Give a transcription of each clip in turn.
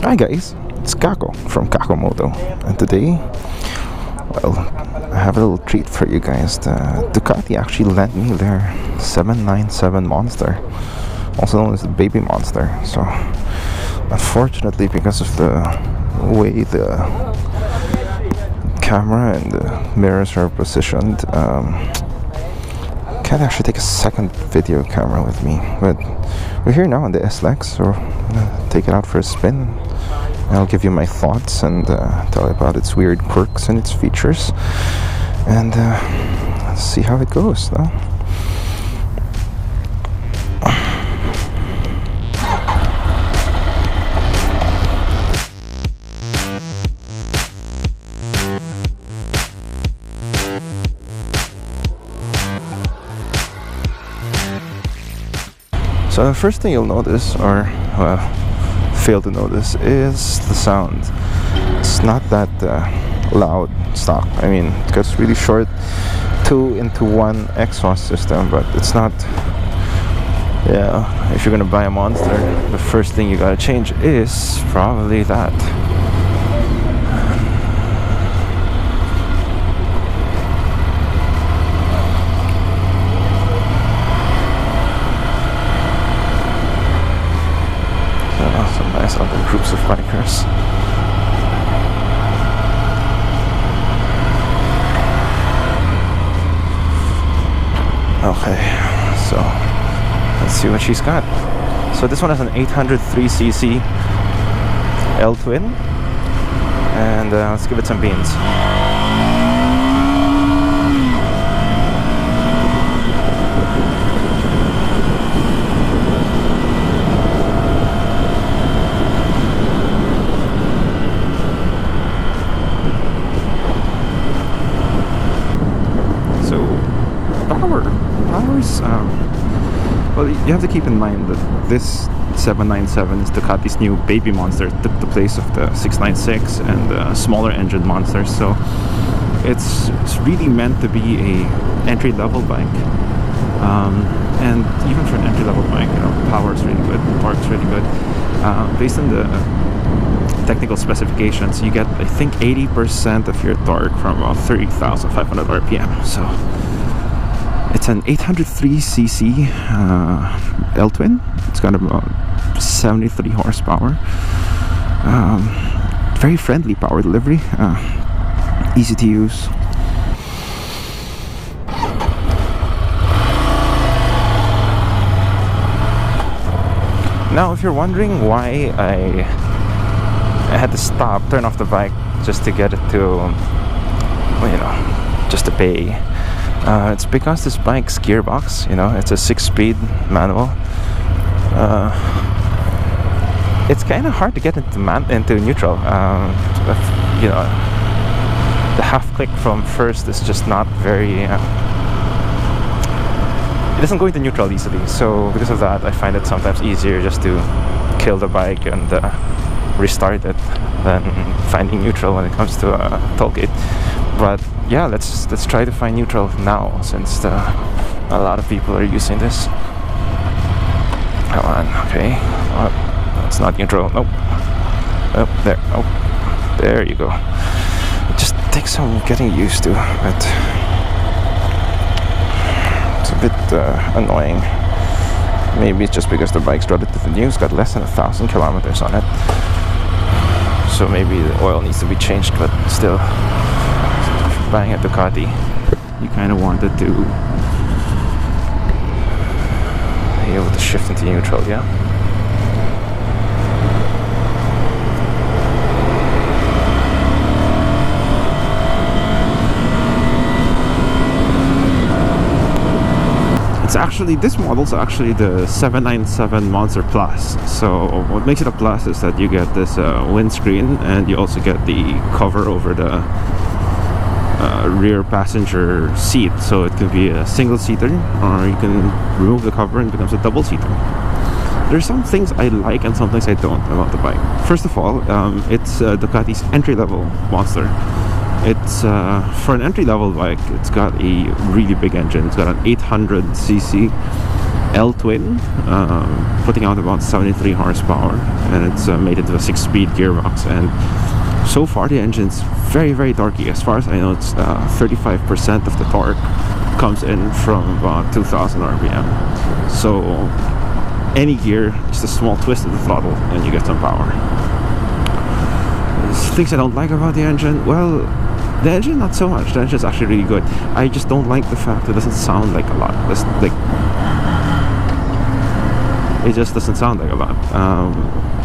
Hi guys, it's Kako from Kakomoto, and today, well, I have a little treat for you guys. Ducati actually lent me their 797 Monster, also known as the Baby Monster. So, unfortunately, because of the way the camera and the mirrors are positioned, can't actually take a second video camera with me. But we're here now on the SLX, so I'm gonna take it out for a spin. I'll give you my thoughts and tell you about its weird quirks and its features, and let's see how it goes, though. So the first thing you'll notice, or fail to notice, is the sound. It's not that loud stock. I mean, it got really short 2-in-1 exhaust system, but it's not. Yeah, if you're gonna buy a Monster, the first thing you gotta change is probably that. Other groups of bikers. Okay, so let's see what she's got. So this one has an 803cc L-twin, and let's give it some beans. Well, you have to keep in mind that this 797 is Ducati's new Baby Monster. It took the place of the 696 and the smaller engine Monsters, so it's really meant to be a entry-level bike. And even for an entry-level bike, you know, power is really good, torque's really good. Based on the technical specifications, you get, I think, 80% of your torque from about 30,500 RPM. So it's an 803cc L-twin. It's got about 73 horsepower. Very friendly power delivery. Easy to use. Now, if you're wondering why I had to stop, turn off the bike just to get it to, well, you know, just to pay. It's because this bike's gearbox, you know, it's a 6-speed manual. It's kind of hard to get into neutral. You know, the half click from first is just not very. It doesn't go into neutral easily. So because of that, I find it sometimes easier just to kill the bike and restart it than finding neutral when it comes to a toll gate. But yeah, let's try to find neutral now, since a lot of people are using this. Come on, okay. Oh, it's not neutral. Nope. Oh, there. Oh, there you go. It just takes some getting used to, but it's a bit annoying. Maybe it's just because the bike's relatively new. It's got less than 1,000 kilometers on it, so maybe the oil needs to be changed. But still, buying a Ducati, you kind of wanted to be able to shift into neutral, yeah? It's actually, this model's actually the 797 Monster Plus. So what makes it a plus is that you get this windscreen, and you also get the cover over the rear passenger seat, so it can be a single-seater, or you can remove the cover and it becomes a double-seater. There's some things I like and some things I don't about the bike. First of all, it's Ducati's entry-level Monster. It's for an entry-level bike, it's got a really big engine. It's got an 800cc L twin, putting out about 73 horsepower, and it's made into a 6-speed gearbox. And so far the engine's very, very torquey. As far as I know, it's 35% of the torque comes in from about 2000 RPM. So any gear, just a small twist of the throttle and you get some power. Things I don't like about the engine, well, the engine not so much. The engine's actually really good. I just don't like the fact it doesn't sound like a lot. It's like, it just doesn't sound like a lot.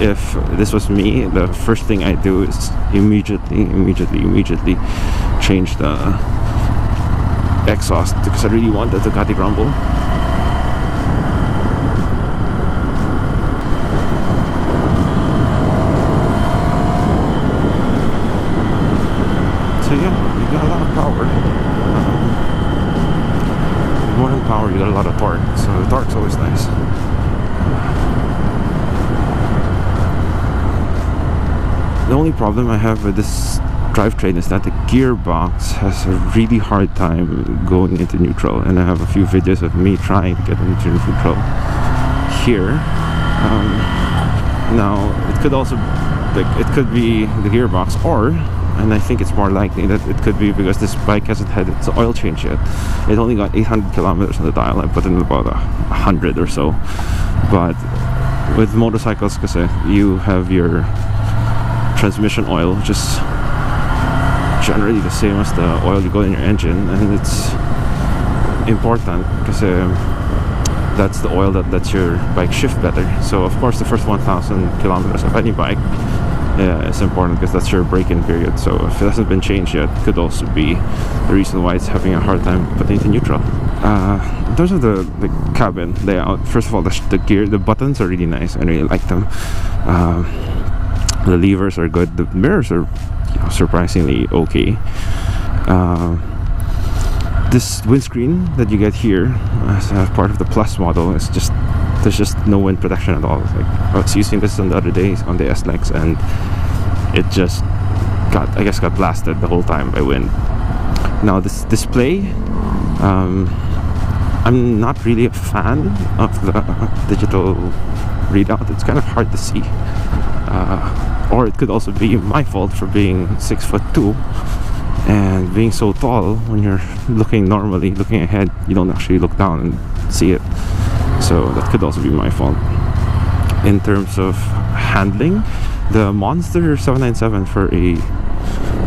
If this was me, the first thing I do is immediately change the exhaust, because I really want the Ducati rumble. So yeah, you got a lot of power. More than power, you got a lot of torque. So the torque's always nice. The only problem I have with this drivetrain is that the gearbox has a really hard time going into neutral, and I have a few videos of me trying to get into neutral here. Now it could also, like, it could be the gearbox, or, and I think it's more likely that it could be because this bike hasn't had its oil change yet. It only got 800 kilometers on the dial. I put in about 100 or so. But with motorcycles, because you have your transmission oil, which is generally the same as the oil you got in your engine, and it's important because that's the oil that lets your bike shift better. So of course the first 1000 kilometers of any bike is important, because that's your break-in period. So if it hasn't been changed yet, it could also be the reason why it's having a hard time putting it in neutral. In terms of the cabin layout, first of all, the buttons are really nice. I really like them. The levers are good. The mirrors are, you know, surprisingly okay. This windscreen that you get here as part of the Plus model is just, there's just no wind protection at all. Like, I was using this on the other days on the S-Lex, and it just got, I guess, got blasted the whole time by wind. Now this display, I'm not really a fan of the digital readout. It's kind of hard to see. Or it could also be my fault for being 6'2" and being so tall. When you're looking normally, looking ahead, you don't actually look down and see it. So that could also be my fault. In terms of handling, the Monster 797 for a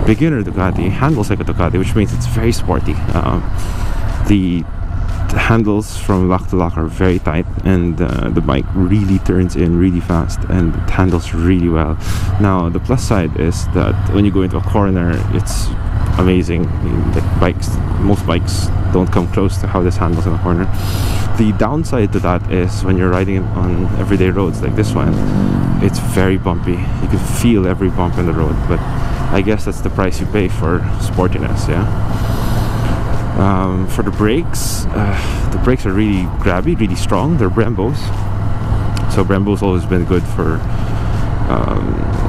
beginner Ducati handles like a Ducati, which means it's very sporty. The handles from lock to lock are very tight, and the bike really turns in really fast, and it handles really well. Now the plus side is that when you go into a corner, it's amazing. I mean, like most bikes don't come close to how this handles in a corner. The downside to that is when you're riding it on everyday roads like this one, it's very bumpy. You can feel every bump in the road, but I guess that's the price you pay for sportiness, yeah. For the brakes are really grabby, really strong. They're Brembos, so Brembo's always been good for.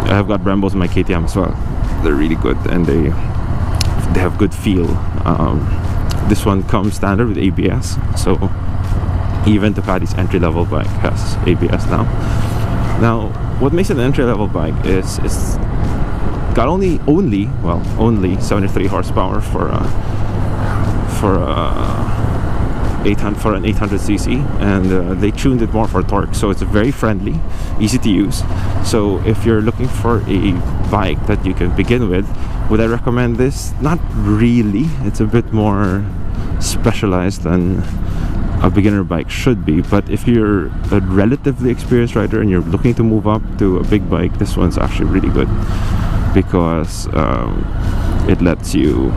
I've got Brembos in my KTM as well. They're really good, and they have good feel. This one comes standard with ABS, so even Ducati's entry-level bike has ABS now. Now, what makes it an entry-level bike is it's got only 73 horsepower for an 800cc, and they tuned it more for torque, so it's very friendly, easy to use. So if you're looking for a bike that you can begin with, would I recommend this? Not really. It's a bit more specialized than a beginner bike should be, but if you're a relatively experienced rider and you're looking to move up to a big bike, this one's actually really good, because it lets you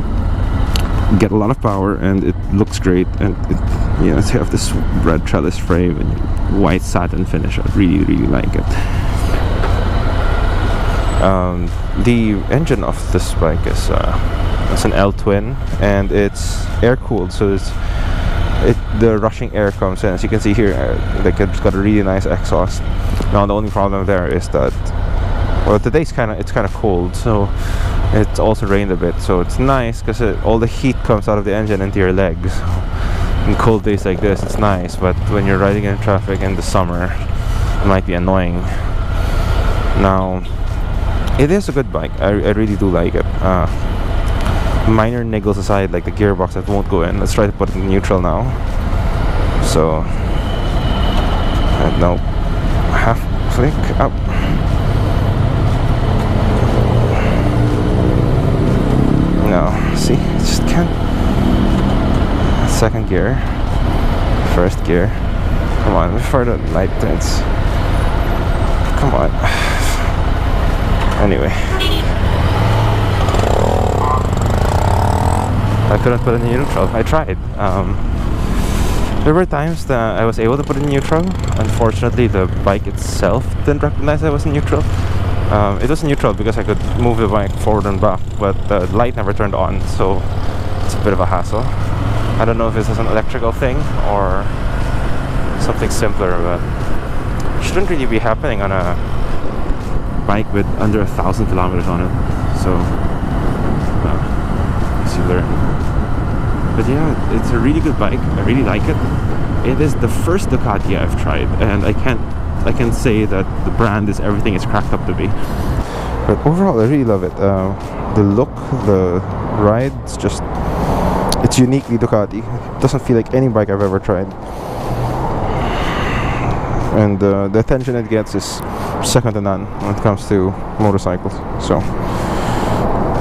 get a lot of power, and it looks great, and it, you know, it's have this red trellis frame and white satin finish. I really like it. The engine of this bike is it's an L twin, and it's air cooled, so the rushing air comes in. As you can see here, like, it's got a really nice exhaust. Now the only problem there is that, well, today's it's kind of cold, so it's also rained a bit, so it's nice because all the heat comes out of the engine into your legs. in cold days like this, it's nice, but when you're riding in traffic in the summer, it might be annoying. Now, it is a good bike. I really do like it. Minor niggles aside, like the gearbox that won't go in. Let's try to put it in neutral now. So, no, half flick up. No, see, just can't. Second gear, first gear. Come on, before the light turns. Come on. Anyway, I couldn't put it in neutral. I tried. There were times that I was able to put it in neutral. Unfortunately, the bike itself didn't recognize I was in neutral. It was neutral because I could move the bike forward and back, but the light never turned on, so it's a bit of a hassle. I don't know if this is an electrical thing or something simpler, but it shouldn't really be happening on a bike with under 1,000 kilometers on it. So, as you learn. But yeah, it's a really good bike. I really like it. It is the first Ducati I've tried, and I can say that the brand is everything it's cracked up to be. But overall, I really love it. The look, the ride, it's uniquely Ducati. It doesn't feel like any bike I've ever tried. And the attention it gets is second to none when it comes to motorcycles. So,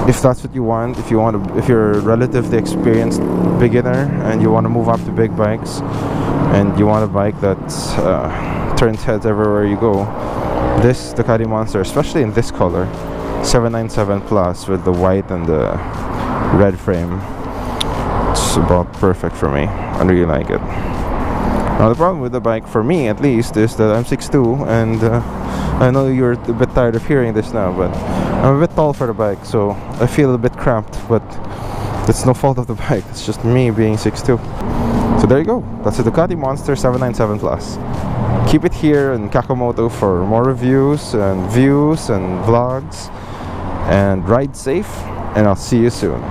if that's what you want, if you're a relatively experienced beginner and you want to move up to big bikes, and you want a bike that turns heads everywhere you go, this Ducati Monster, especially in this color, 797 Plus with the white and the red frame, it's about perfect for me. I really like it. Now the problem with the bike, for me at least, is that I'm 6'2", and I know you're a bit tired of hearing this now, but I'm a bit tall for the bike, so I feel a bit cramped, but it's no fault of the bike, it's just me being 6'2". So there you go, that's the Ducati Monster 797 Plus. Keep it here in Kakamoto for more reviews and views and vlogs, and ride safe, and I'll see you soon.